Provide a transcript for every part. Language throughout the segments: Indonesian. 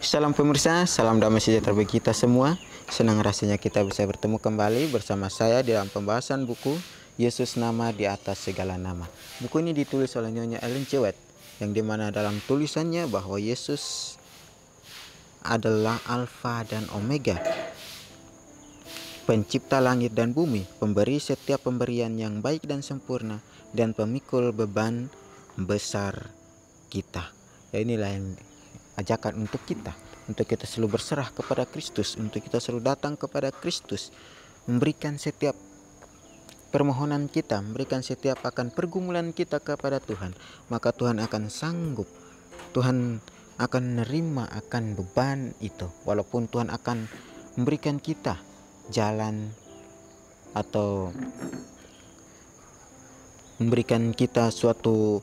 Salam pemirsa, salam damai sejahtera bagi kita semua. Senang rasanya kita bisa bertemu kembali bersama saya dalam pembahasan buku Yesus Nama di Atas Segala Nama. Buku ini ditulis oleh Nyonya Ellen G. White, yang dimana dalam tulisannya bahwa Yesus adalah Alfa dan Omega, pencipta langit dan bumi, pemberi setiap pemberian yang baik dan sempurna, dan pemikul beban besar kita. Ya, inilah yang ajakan untuk kita selalu berserah kepada Kristus, untuk kita selalu datang kepada Kristus, memberikan setiap permohonan kita, memberikan setiap akan pergumulan kita kepada Tuhan, maka Tuhan akan sanggup, Tuhan akan menerima akan beban itu, walaupun Tuhan akan memberikan kita jalan atau memberikan kita suatu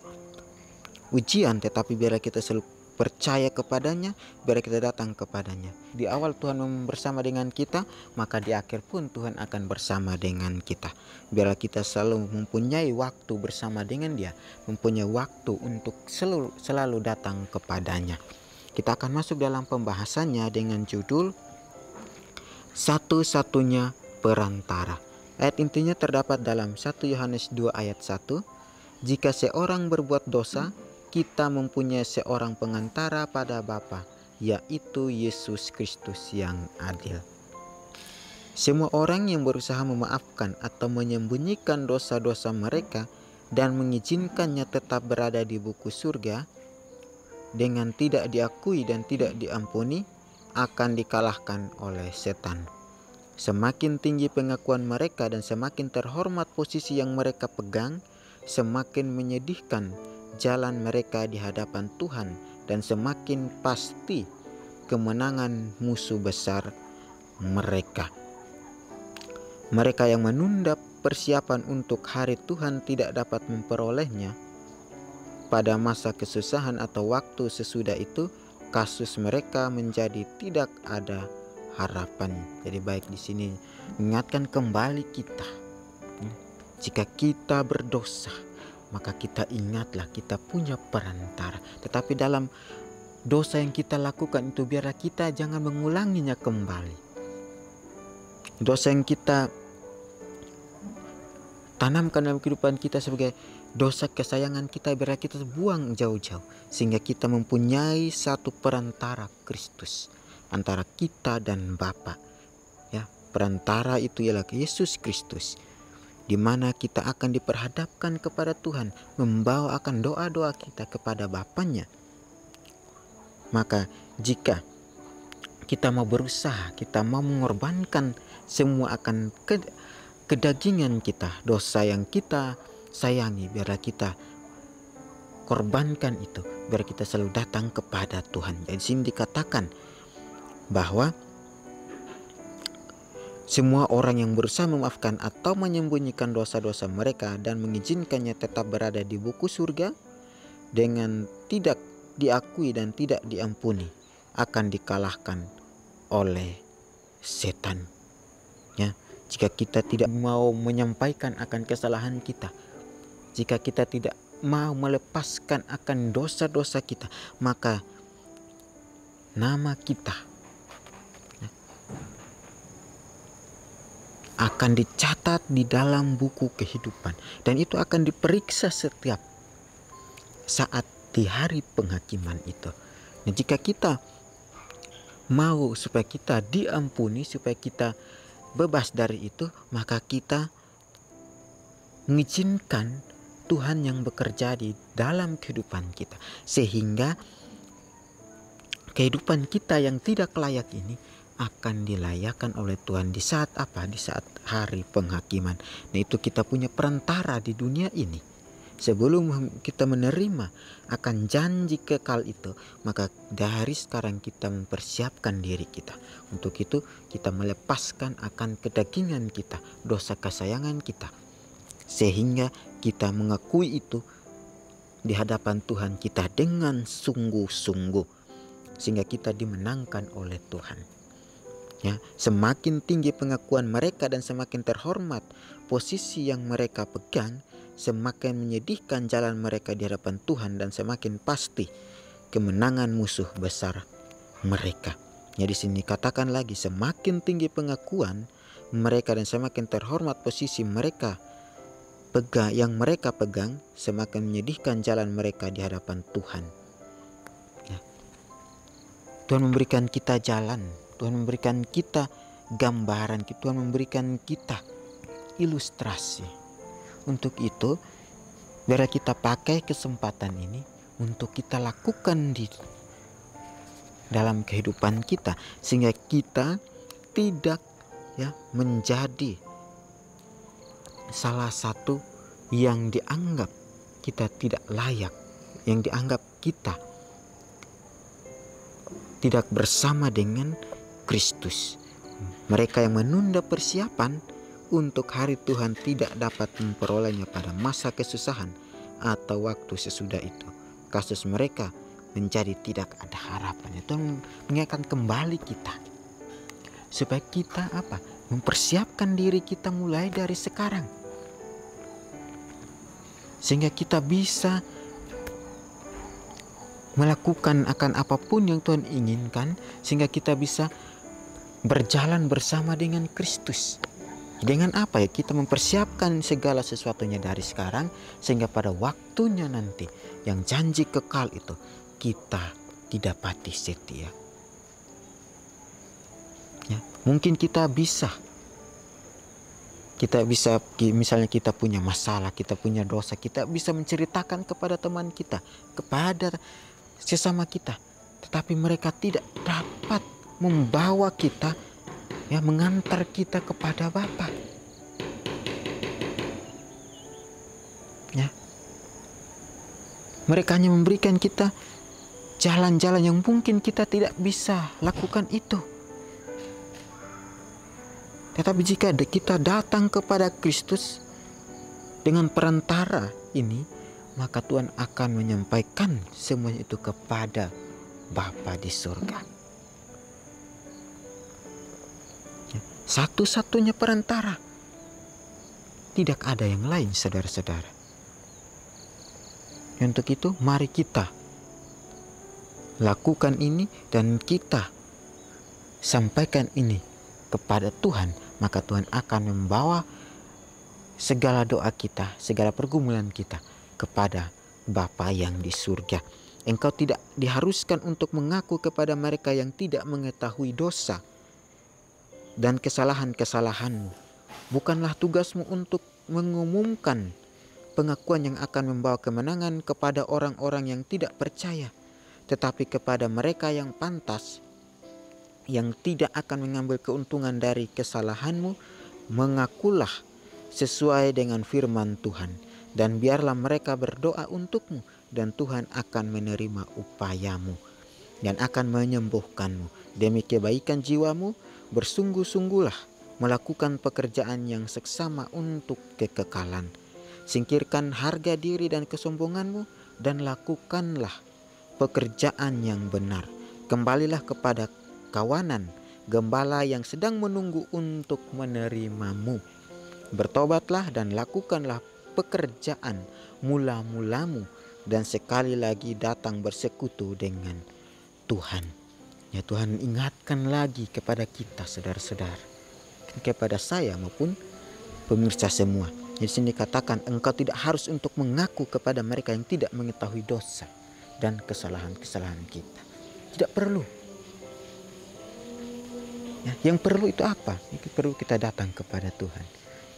ujian, tetapi biarlah kita selalu percaya kepadanya, biar kita datang kepadanya. Di awal Tuhan bersama dengan kita, maka di akhir pun Tuhan akan bersama dengan kita. Biarlah kita selalu mempunyai waktu bersama dengan Dia, mempunyai waktu untuk selalu datang kepadanya. Kita akan masuk dalam pembahasannya dengan judul Satu-satunya Perantara. Ayat intinya terdapat dalam 1 Yohanes 2 ayat 1. Jika seorang berbuat dosa, kita mempunyai seorang pengantara pada Bapa, yaitu Yesus Kristus yang adil. Semua orang yang berusaha memaafkan atau menyembunyikan dosa-dosa mereka dan mengizinkannya tetap berada di buku surga dengan tidak diakui dan tidak diampuni, akan dikalahkan oleh setan. Semakin tinggi pengakuan mereka dan semakin terhormat posisi yang mereka pegang, semakin menyedihkan jalan mereka di hadapan Tuhan, dan semakin pasti kemenangan musuh besar mereka. Mereka yang menunda persiapan untuk hari Tuhan tidak dapat memperolehnya. Pada masa kesusahan atau waktu sesudah itu, kasus mereka menjadi tidak ada harapan. Jadi baik di sini mengingatkan kembali kita, jika kita berdosa, maka kita ingatlah kita punya perantara. Tetapi dalam dosa yang kita lakukan itu, biarlah kita jangan mengulanginya kembali. Dosa yang kita tanamkan dalam kehidupan kita sebagai dosa kesayangan kita, biarlah kita buang jauh-jauh, sehingga kita mempunyai satu perantara, Kristus, antara kita dan Bapa. Ya, perantara itu ialah Yesus Kristus, di mana kita akan diperhadapkan kepada Tuhan, membawa akan doa-doa kita kepada Bapanya. Maka jika kita mau berusaha, kita mau mengorbankan semua akan kedagingan kita, dosa yang kita sayangi, biarlah kita korbankan itu, biar kita selalu datang kepada Tuhan. Jadi sini dikatakan bahwa semua orang yang berusaha memaafkan atau menyembunyikan dosa-dosa mereka dan mengizinkannya tetap berada di buku surga dengan tidak diakui dan tidak diampuni, akan dikalahkan oleh setan. Ya, jika kita tidak mau menyampaikan akan kesalahan kita, jika kita tidak mau melepaskan akan dosa-dosa kita, maka nama kita akan dicatat di dalam buku kehidupan, dan itu akan diperiksa setiap saat di hari penghakiman itu. Nah, jika kita mau supaya kita diampuni, supaya kita bebas dari itu, maka kita mengizinkan Tuhan yang bekerja di dalam kehidupan kita, sehingga kehidupan kita yang tidak layak ini akan dilayakkan oleh Tuhan di saat apa? Di saat hari penghakiman. Nah, itu kita punya perantara di dunia ini. Sebelum kita menerima akan janji kekal itu, maka dari sekarang kita mempersiapkan diri kita. Untuk itu kita melepaskan akan kedagingan kita, dosa kesayangan kita, sehingga kita mengakui itu di hadapan Tuhan kita dengan sungguh-sungguh, sehingga kita dimenangkan oleh Tuhan. Ya, semakin tinggi pengakuan mereka dan semakin terhormat posisi yang mereka pegang, semakin menyedihkan jalan mereka di hadapan Tuhan, dan semakin pasti kemenangan musuh besar mereka. Ya, di sini katakan lagi, semakin tinggi pengakuan mereka dan semakin terhormat posisi mereka yang mereka pegang, semakin menyedihkan jalan mereka di hadapan Tuhan. Ya. Tuhan memberikan kita jalan, Tuhan memberikan kita gambaran, Tuhan memberikan kita ilustrasi. Untuk itu, biar kita pakai kesempatan ini untuk kita lakukan di dalam kehidupan kita, sehingga kita tidak menjadi salah satu yang dianggap kita tidak layak, yang dianggap kita tidak bersama dengan Kristus. Mereka yang menunda persiapan untuk hari Tuhan tidak dapat memperolehnya pada masa kesusahan atau waktu sesudah itu. Kasus mereka menjadi tidak ada harapan. Tuhan mengingatkan kembali kita supaya kita mempersiapkan diri kita mulai dari sekarang, sehingga kita bisa melakukan akan apapun yang Tuhan inginkan, sehingga kita bisa berjalan bersama dengan Kristus. Dengan kita mempersiapkan segala sesuatunya dari sekarang, sehingga pada waktunya nanti yang janji kekal itu kita didapati setia. Ya, mungkin kita bisa misalnya kita punya masalah, kita punya dosa, kita bisa menceritakan kepada teman kita, kepada sesama kita, tetapi mereka tidak dapat membawa kita, mengantar kita kepada Bapa. Ya, mereka hanya memberikan kita jalan-jalan yang mungkin kita tidak bisa lakukan itu. Tetapi jika kita datang kepada Kristus dengan perantara ini, maka Tuhan akan menyampaikan semuanya itu kepada Bapa di surga. Satu-satunya perantara. Tidak ada yang lain, saudara-saudara. Untuk itu, mari kita lakukan ini dan kita sampaikan ini kepada Tuhan, maka Tuhan akan membawa segala doa kita, segala pergumulan kita kepada Bapa yang di surga. Engkau tidak diharuskan untuk mengaku kepada mereka yang tidak mengetahui dosa dan kesalahan-kesalahanmu. Bukanlah tugasmu untuk mengumumkan pengakuan yang akan membawa kemenangan kepada orang-orang yang tidak percaya, tetapi kepada mereka yang pantas, yang tidak akan mengambil keuntungan dari kesalahanmu. Mengakulah sesuai dengan firman Tuhan, dan biarlah mereka berdoa untukmu, dan Tuhan akan menerima upayamu dan akan menyembuhkanmu. Demi kebaikan jiwamu, bersungguh-sungguhlah melakukan pekerjaan yang seksama untuk kekekalan. Singkirkan harga diri dan kesombonganmu, dan lakukanlah pekerjaan yang benar. Kembalilah kepada kawanan gembala yang sedang menunggu untuk menerimamu. Bertobatlah dan lakukanlah pekerjaan mula-mulamu, dan sekali lagi datang bersekutu dengan Tuhan. Ya, Tuhan ingatkan lagi kepada kita, saudara-saudara, kepada saya maupun pemirsa semua. Di sini katakan, engkau tidak harus untuk mengaku kepada mereka yang tidak mengetahui dosa dan kesalahan-kesalahan kita. Tidak perlu. Ya, yang perlu itu apa? Itu perlu kita datang kepada Tuhan,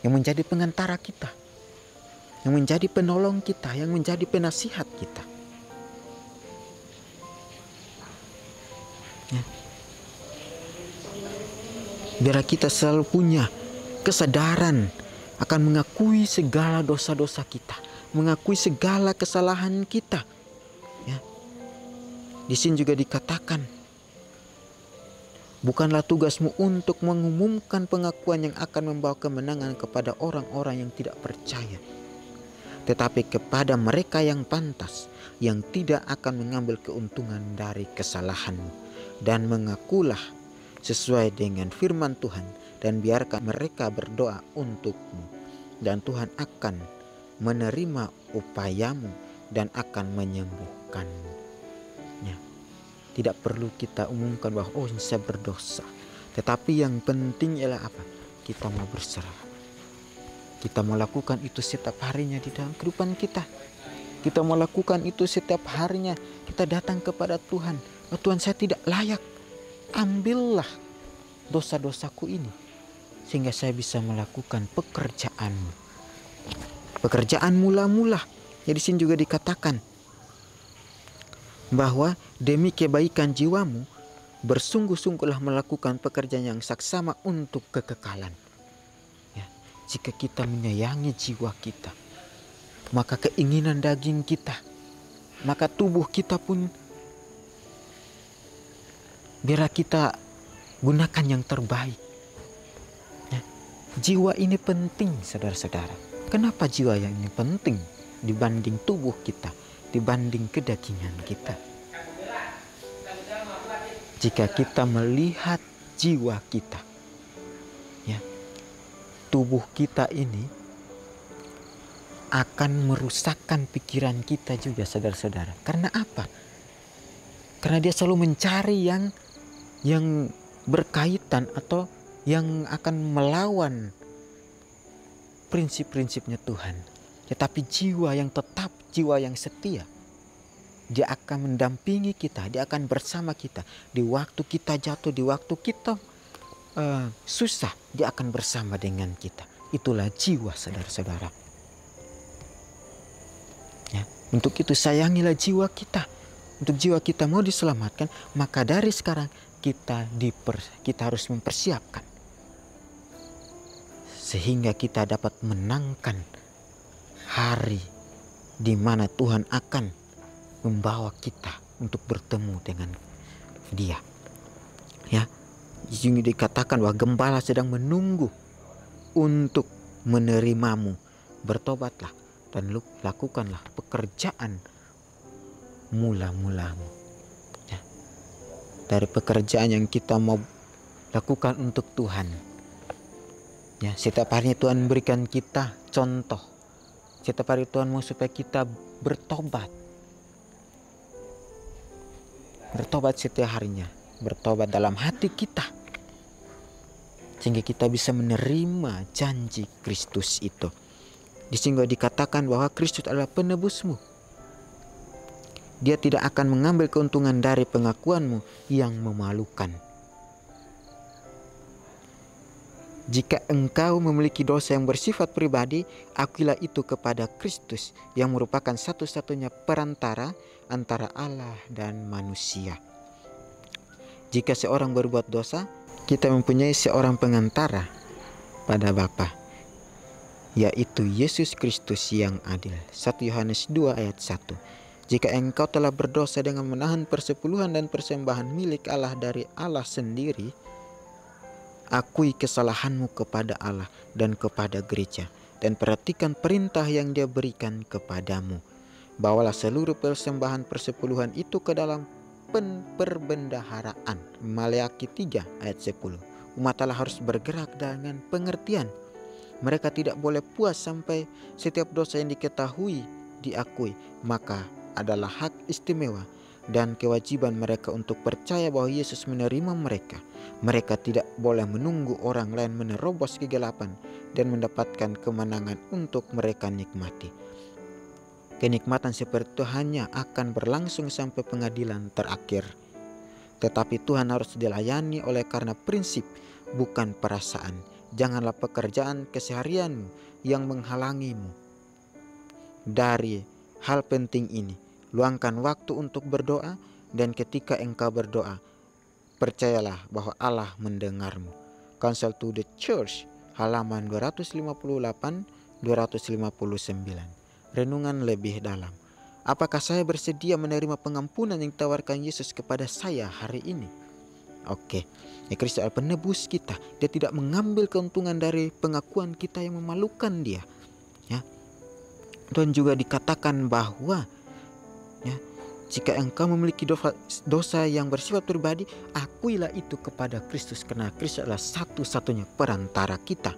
yang menjadi pengantara kita, yang menjadi penolong kita, yang menjadi penasihat kita. Ya. Biar kita selalu punya kesadaran akan mengakui segala dosa-dosa kita, mengakui segala kesalahan kita. Ya. Di sini juga dikatakan, bukanlah tugasmu untuk mengumumkan pengakuan yang akan membawa kemenangan kepada orang-orang yang tidak percaya, tetapi kepada mereka yang pantas, yang tidak akan mengambil keuntungan dari kesalahanmu. Dan mengakulah sesuai dengan firman Tuhan, dan biarkan mereka berdoa untukmu, dan Tuhan akan menerima upayamu dan akan menyembuhkanmu. Ya. Tidak perlu kita umumkan bahwa oh saya berdosa. Tetapi yang penting ialah apa? Kita mau berserah. Kita mau lakukan itu setiap harinya di dalam kehidupan kita. Kita mau lakukan itu setiap harinya. Kita datang kepada Tuhan. Oh Tuhan, saya tidak layak. Ambillah dosa-dosaku ini, sehingga saya bisa melakukan pekerjaanmu. Pekerjaan mula-mula. Jadi sini juga dikatakan bahwa demi kebaikan jiwamu, bersungguh-sungguhlah melakukan pekerjaan yang saksama untuk kekekalan. Ya, jika kita menyayangi jiwa kita, maka keinginan daging kita, maka tubuh kita pun biar kita gunakan yang terbaik. Ya, jiwa ini penting, saudara-saudara. Kenapa jiwa yang ini penting dibanding tubuh kita, dibanding kedagingan kita? Jika kita melihat jiwa kita, ya, tubuh kita ini akan merusakkan pikiran kita juga, saudara-saudara. Karena apa? Karena dia selalu mencari yang berkaitan atau yang akan melawan prinsip-prinsipnya Tuhan. Tetapi jiwa yang tetap, jiwa yang setia, dia akan mendampingi kita, dia akan bersama kita. Di waktu kita jatuh, di waktu kita susah, dia akan bersama dengan kita. Itulah jiwa, saudara-saudara. Ya, untuk itu sayangilah jiwa kita. Untuk jiwa kita mau diselamatkan, maka dari sekarang kita harus mempersiapkan, sehingga kita dapat menangkan hari di mana Tuhan akan membawa kita untuk bertemu dengan Dia. Ya, di sini dikatakan bahwa gembala sedang menunggu untuk menerimamu. Bertobatlah dan lakukanlah pekerjaan mula-mulamu. Ya, dari pekerjaan yang kita mau lakukan untuk Tuhan. Ya, setiap harinya Tuhan memberikan kita contoh. Setiap hari Tuhan mau supaya kita bertobat. Bertobat setiap harinya. Bertobat dalam hati kita. Sehingga kita bisa menerima janji Kristus itu. Di sini dikatakan bahwa Kristus adalah penebusmu. Dia tidak akan mengambil keuntungan dari pengakuanmu yang memalukan. Jika engkau memiliki dosa yang bersifat pribadi, akuilah itu kepada Kristus yang merupakan satu-satunya perantara antara Allah dan manusia. Jika seorang berbuat dosa, kita mempunyai seorang pengantara pada Bapa, yaitu Yesus Kristus yang adil. 1 Yohanes 2 ayat 1. Jika engkau telah berdosa dengan menahan persepuluhan dan persembahan milik Allah dari Allah sendiri, akui kesalahanmu kepada Allah dan kepada gereja, dan perhatikan perintah yang Dia berikan kepadamu. Bawalah seluruh persembahan persepuluhan itu ke dalam perbendaharaan. Maleakhi 3 ayat 10. Umat Allah harus bergerak dengan pengertian. Mereka tidak boleh puas sampai setiap dosa yang diketahui diakui. Maka adalah hak istimewa dan kewajiban mereka untuk percaya bahwa Yesus menerima mereka. Mereka tidak boleh menunggu orang lain menerobos kegelapan dan mendapatkan kemenangan untuk mereka nikmati. Kenikmatan seperti itu hanya akan berlangsung sampai pengadilan terakhir. Tetapi Tuhan harus dilayani oleh karena prinsip, bukan perasaan. Janganlah pekerjaan keseharianmu yang menghalangimu dari hal penting ini. Luangkan waktu untuk berdoa, dan ketika engkau berdoa, percayalah bahwa Allah mendengarmu. Counsel to the Church, halaman 258-259. Renungan lebih dalam. Apakah saya bersedia menerima pengampunan yang ditawarkan Yesus kepada saya hari ini? Oke, Kristus adalah penebus kita. Dia tidak mengambil keuntungan dari pengakuan kita yang memalukan Dia. Ya. Dan juga dikatakan bahwa ya, jika engkau memiliki dosa yang bersifat pribadi, akuilah itu kepada Kristus, karena Kristus adalah satu-satunya perantara kita.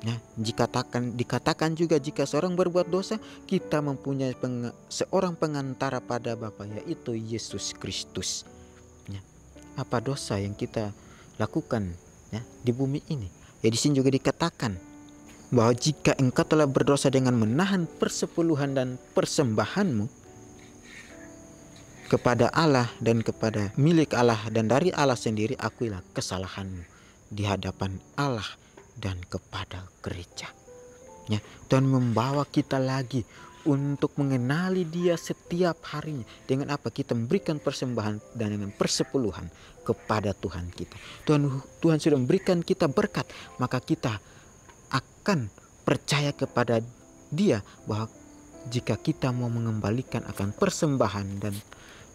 Ya, dikatakan juga jika seorang berbuat dosa, kita mempunyai seorang pengantara pada Bapa, yaitu Yesus Kristus. apa dosa yang kita lakukan ya di bumi ini. Ya di sini juga dikatakan bahwa jika engkau telah berdosa dengan menahan persepuluhan dan persembahanmu kepada Allah dan kepada milik Allah dan dari Allah sendiri, akuilah kesalahanmu di hadapan Allah dan kepada gereja. Ya, Tuhan membawa kita lagi untuk mengenali Dia setiap harinya. Dengan apa? Kita memberikan persembahan dan dengan persepuluhan kepada Tuhan kita. Tuhan sudah memberikan kita berkat, maka kita akan percaya kepada Dia bahwa jika kita mau mengembalikan akan persembahan dan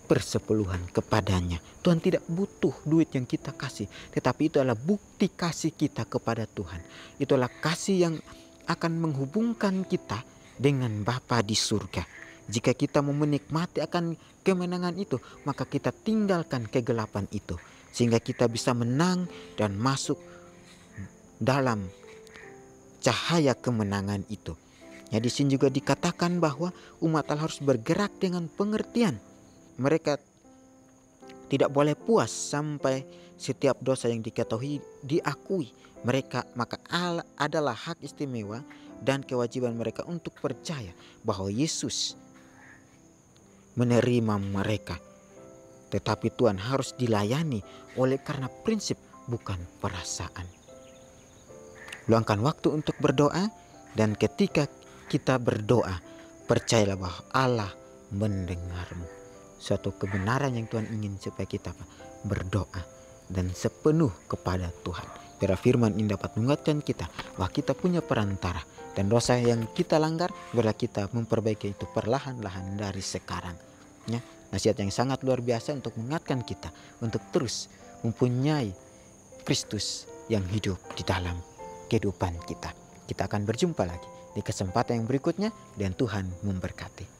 persepuluhan kepadanya, Tuhan tidak butuh duit yang kita kasih, tetapi itu adalah bukti kasih kita kepada Tuhan. Itulah kasih yang akan menghubungkan kita dengan Bapa di surga. Jika kita mau menikmati akan kemenangan itu, maka kita tinggalkan kegelapan itu, sehingga kita bisa menang dan masuk dalam cahaya kemenangan itu. Ya, di sini juga dikatakan bahwa umat Allah harus bergerak dengan pengertian. Mereka tidak boleh puas sampai setiap dosa yang diketahui diakui mereka, maka adalah hak istimewa dan kewajiban mereka untuk percaya bahwa Yesus menerima mereka. Tetapi Tuhan harus dilayani oleh karena prinsip, bukan perasaan. Luangkan waktu untuk berdoa, dan ketika kita berdoa, percayalah bahwa Allah mendengarmu. Suatu kebenaran yang Tuhan ingin supaya kita berdoa dan sepenuh kepada Tuhan. Biar firman ini dapat menguatkan kita bahwa kita punya perantara, dan dosa yang kita langgar biarlah kita memperbaiki itu perlahan-lahan dari sekarang. Ya, nasihat yang sangat luar biasa untuk mengingatkan kita untuk terus mempunyai Kristus yang hidup di dalam kehidupan kita. Kita akan berjumpa lagi di kesempatan yang berikutnya, dan Tuhan memberkati.